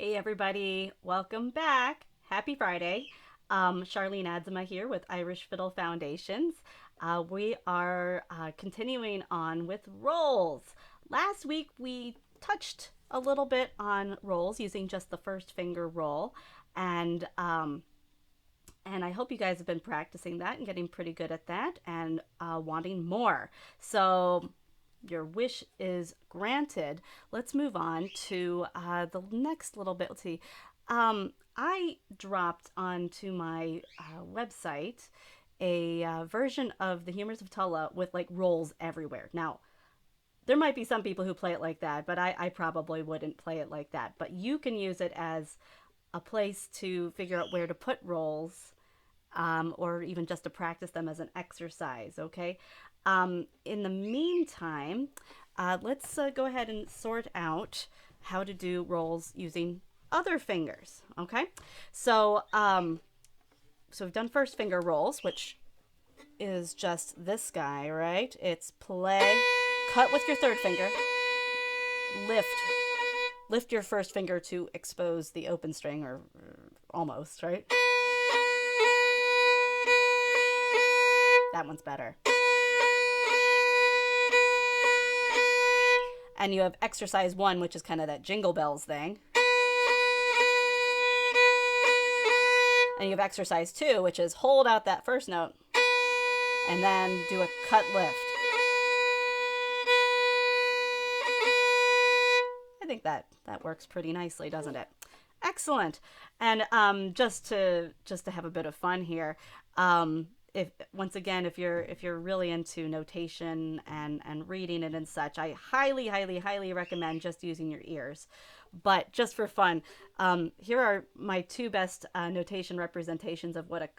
Hey everybody, welcome back. Happy Friday. Charlene Adzima here with Irish Fiddle Foundations. We are continuing on with rolls. Last week we touched a little bit on rolls using just the first finger roll, and I hope you guys have been practicing that and getting pretty good at that and wanting more. So your wish is granted. Let's move on to the next little bit. Let's see. I dropped onto my website a version of the Humors of Tulla with like rolls everywhere. Now, there might be some people who play it like that, but I probably wouldn't play it like that. But you can use it as a place to figure out where to put rolls, or even just to practice them as an exercise, okay? In the meantime, let's go ahead and sort out how to do rolls using other fingers, okay? So we've done first finger rolls, which is just this guy, right? It's play, cut with your third finger, lift. Lift your first finger to expose the open string, or almost, right? That one's better. And you have exercise 1, which is kind of that jingle bells thing. And you have exercise 2, which is hold out that first note and then do a cut lift. I think that works pretty nicely, doesn't it? Excellent. And just to have a bit of fun here, if once again, if you're really into notation and reading it and such, I highly recommend just using your ears. But just for fun, here are my two best notation representations of what a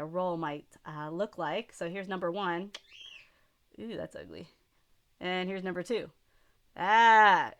roll might look like. So here's number 1. Ooh, that's ugly. And here's number 2. Ah.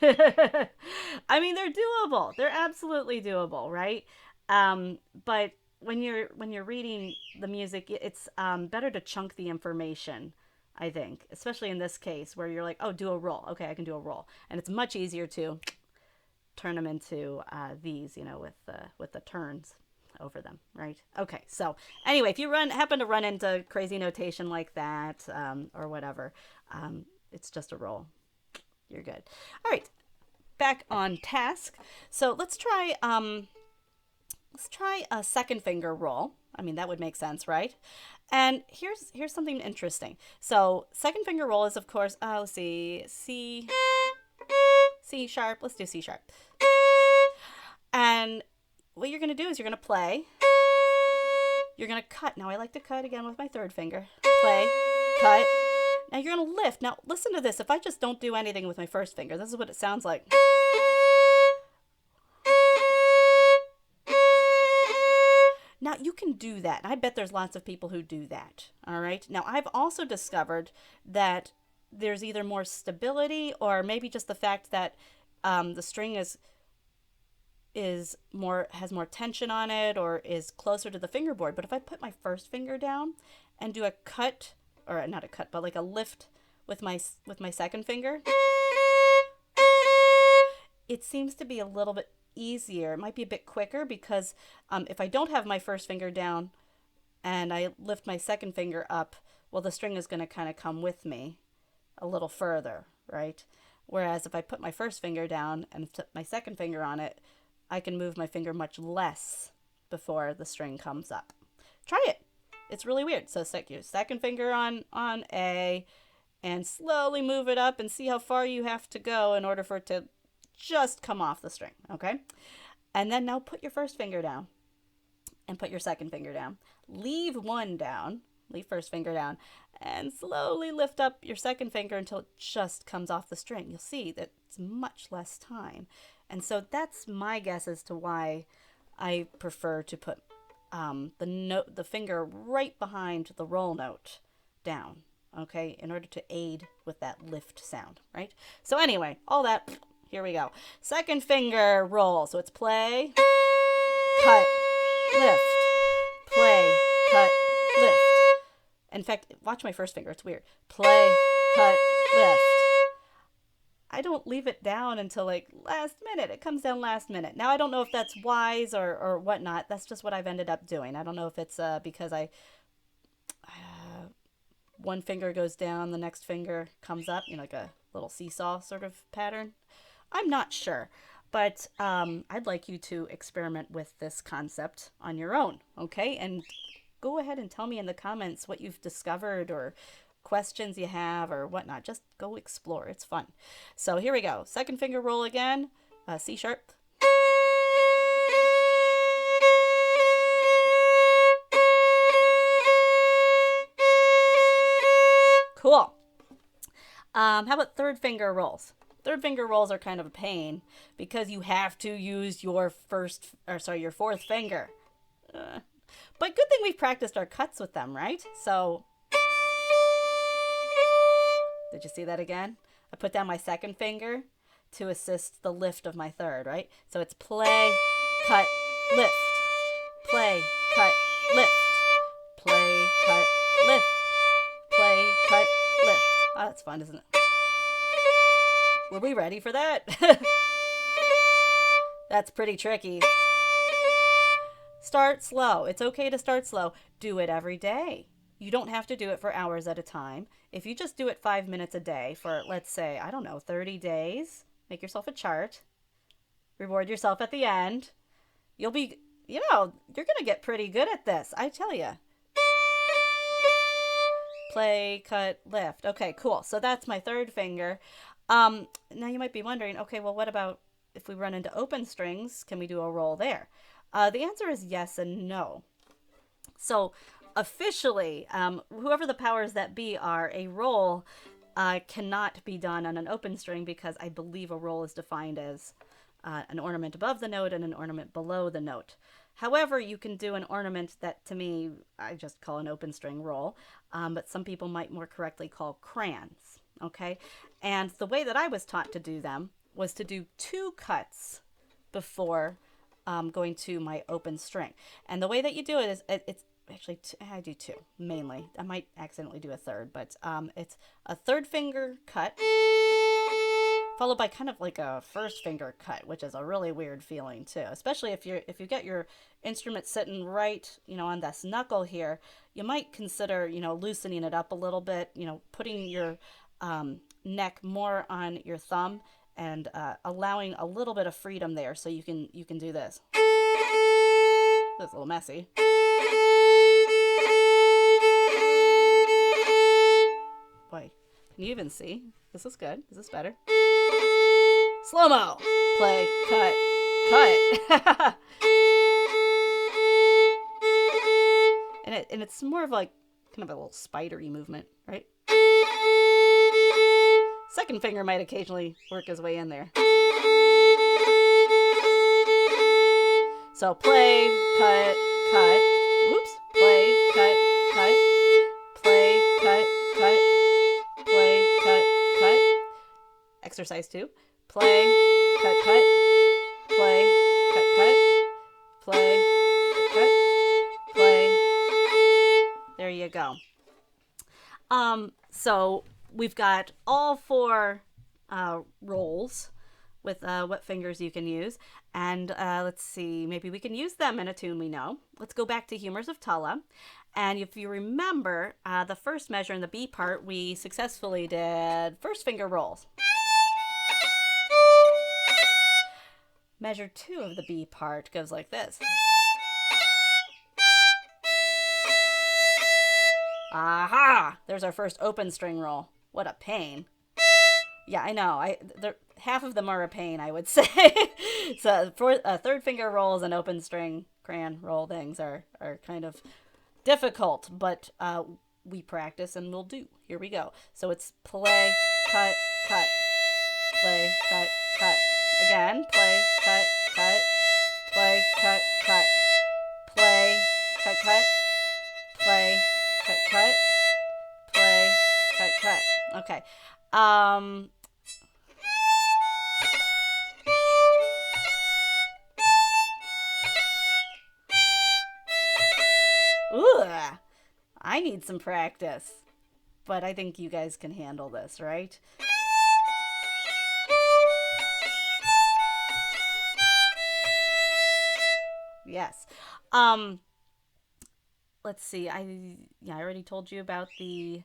I mean, they're doable. They're absolutely doable, right? But when you're reading the music, it's better to chunk the information, I think, especially in this case where you're like, oh, do a roll. Okay, I can do a roll, and it's much easier to turn them into these, with the turns over them, right? Okay, so anyway, if you happen to run into crazy notation like that, or whatever, it's just a roll. You're good. All right, back on task. So let's try a second finger roll. I mean, that would make sense, right? And here's something interesting. So second finger roll is, of course, let's see, C sharp. Let's do C sharp. And what you're going to do is you're going to play. You're going to cut. Now, I like to cut again with my third finger. Play, cut. Now, you're going to lift. Now, listen to this. If I just don't do anything with my first finger, this is what it sounds like. Now, you can do that. I bet there's lots of people who do that, all right? Now, I've also discovered that there's either more stability or maybe just the fact that the string has more tension on it or is closer to the fingerboard. But if I put my first finger down and do a cut, or not a cut, but like a lift with my second finger, it seems to be a little bit easier. It might be a bit quicker because if I don't have my first finger down and I lift my second finger up, well, the string is going to kind of come with me a little further, right? Whereas if I put my first finger down and put my second finger on it, I can move my finger much less before the string comes up. Try it. It's really weird. So set your second finger on A and slowly move it up and see how far you have to go in order for it to just come off the string, okay? And then now put your first finger down and put your second finger down. Leave one down, leave first finger down, and slowly lift up your second finger until it just comes off the string. You'll see that it's much less time. And so that's my guess as to why I prefer to put the finger right behind the roll note down, okay, in order to aid with that lift sound, right? So anyway, all that, here we go. Second finger roll. So it's play, cut, lift, play, cut, lift. In fact, watch my first finger. It's weird. Play, cut, lift. I don't leave it down until like last minute. It comes down last minute. Now I don't know if that's wise or whatnot. That's just what I've ended up doing. I don't know if it's because one finger goes down, the next finger comes up, like a little seesaw sort of pattern. I'm not sure, but I'd like you to experiment with this concept on your own, okay? And go ahead and tell me in the comments what you've discovered or questions you have or whatnot. Just go explore. It's fun. So here we go. Second finger roll again. C sharp. Cool. How about third finger rolls? Third finger rolls are kind of a pain because you have to use your fourth finger. But good thing we've practiced our cuts with them, right? So, did you see that again? I put down my second finger to assist the lift of my third, right? So it's play, cut, lift. Play, cut, lift. Play, cut, lift. Play, cut, lift. Oh, that's fun, isn't it? Were we ready for that? That's pretty tricky. Start slow. It's okay to start slow. Do it every day. You don't have to do it for hours at a time. If you just do it 5 minutes a day for, let's say, 30 days, make yourself a chart, reward yourself at the end. You'll be, you're going to get pretty good at this, I tell you. Play, cut, lift. Okay, cool. So that's my third finger. Now you might be wondering, okay, well, what about if we run into open strings? Can we do a roll there? The answer is yes and no. So officially, whoever the powers that be are, a roll cannot be done on an open string because I believe a roll is defined as an ornament above the note and an ornament below the note. However, you can do an ornament that, to me, I just call an open string roll, but some people might more correctly call crayons, okay? And the way that I was taught to do them was to do 2 cuts before going to my open string. And the way that you do it is, it's actually, I do 2, mainly. I might accidentally do a third, but it's a third finger cut, followed by kind of like a first finger cut, which is a really weird feeling too. Especially if you get your instrument sitting right, on this knuckle here, you might consider, loosening it up a little bit, putting your neck more on your thumb and allowing a little bit of freedom there, so you can do this. That's a little messy. Boy, can you even see? This is good. Is this better? Slow-mo. Play, cut, cut. and it's more of like kind of a little spidery movement, right? Second finger might occasionally work his way in there. So play, cut, cut. Whoops. Play, cut, cut. Play, cut, cut. Play, cut, cut. Exercise 2. Play, cut, cut. Play, cut, cut. Play, cut, play. There you go. So we've got all 4 rolls with what fingers you can use. And let's see, maybe we can use them in a tune we know. Let's go back to Humors of Tulla. And if you remember, the first measure in the B part, we successfully did first finger rolls. Measure 2 of the B part goes like this. Aha! There's our first open string roll. What a pain. Yeah, I know. Half of them are a pain, I would say. So for third finger rolls and open string crayon roll things are kind of difficult, but we practice and we'll do. Here we go. So it's play, cut, cut. Play, cut, cut. Again, play, cut, cut. Play, cut, cut. Play, cut, cut. Play, cut, cut. Play, cut, cut. Okay. Ooh, I need some practice, but I think you guys can handle this, right? Yes. Let's see. I already told you about the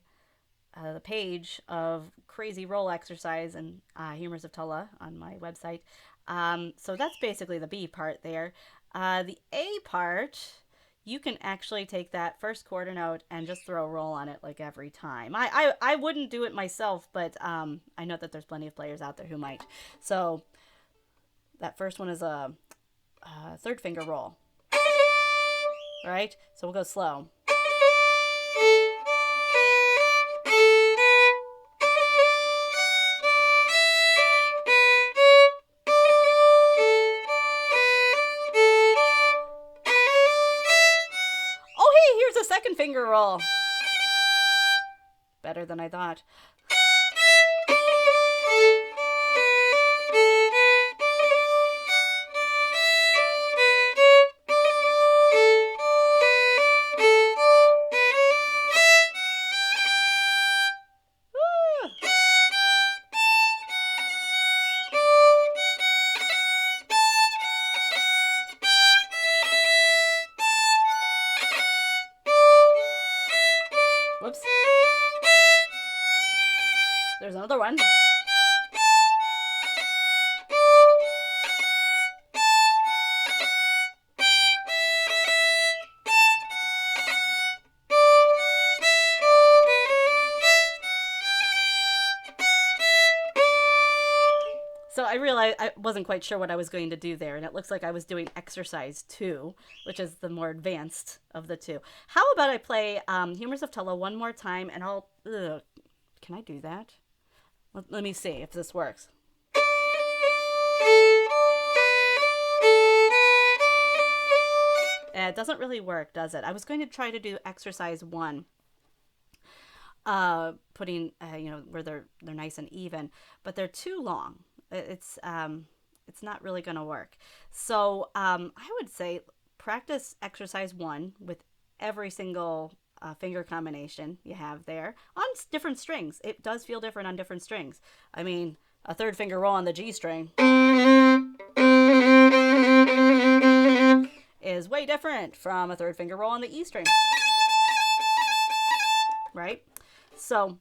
page of crazy roll exercise and humors of Tulla on my website. So that's basically the B part there. The A part, you can actually take that first quarter note and just throw a roll on it like every time. I wouldn't do it myself, but I know that there's plenty of players out there who might. So that first one is a third finger roll. All right, so we'll go slow. Oh, hey, here's a second finger roll. Better than I thought. Whoops. There's another one. So I realized I wasn't quite sure what I was going to do there, and it looks like I was doing exercise 2, which is the more advanced of the two. How about I play Humors of Tulla one more time, and I'll... can I do that? Let me see if this works. It doesn't really work, does it? I was going to try to do exercise 1. Putting where they're nice and even, but they're too long. It's not really going to work. So I would say practice exercise 1 with every single finger combination you have there on different strings. It does feel different on different strings. I mean, a third finger roll on the G string is way different from a third finger roll on the E string, right? So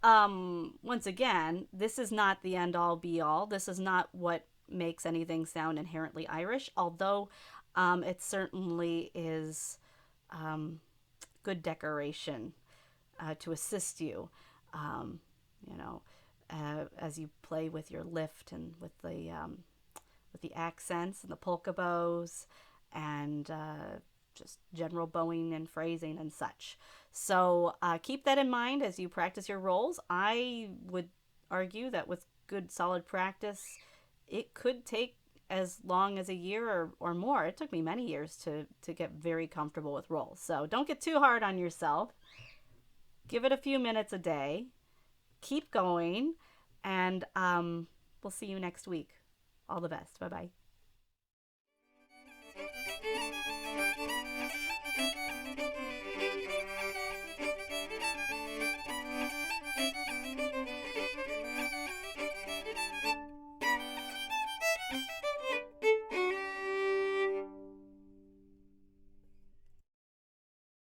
once again, this is not the end all be all. This is not what makes anything sound inherently Irish, although it certainly is good decoration to assist you, as you play with your lift and with the accents and the polka bows and just general bowing and phrasing and such. So keep that in mind as you practice your rolls. I would argue that with good solid practice, it could take as long as a year or more. It took me many years to get very comfortable with rolls. So don't get too hard on yourself. Give it a few minutes a day. Keep going, and we'll see you next week. All the best. Bye-bye.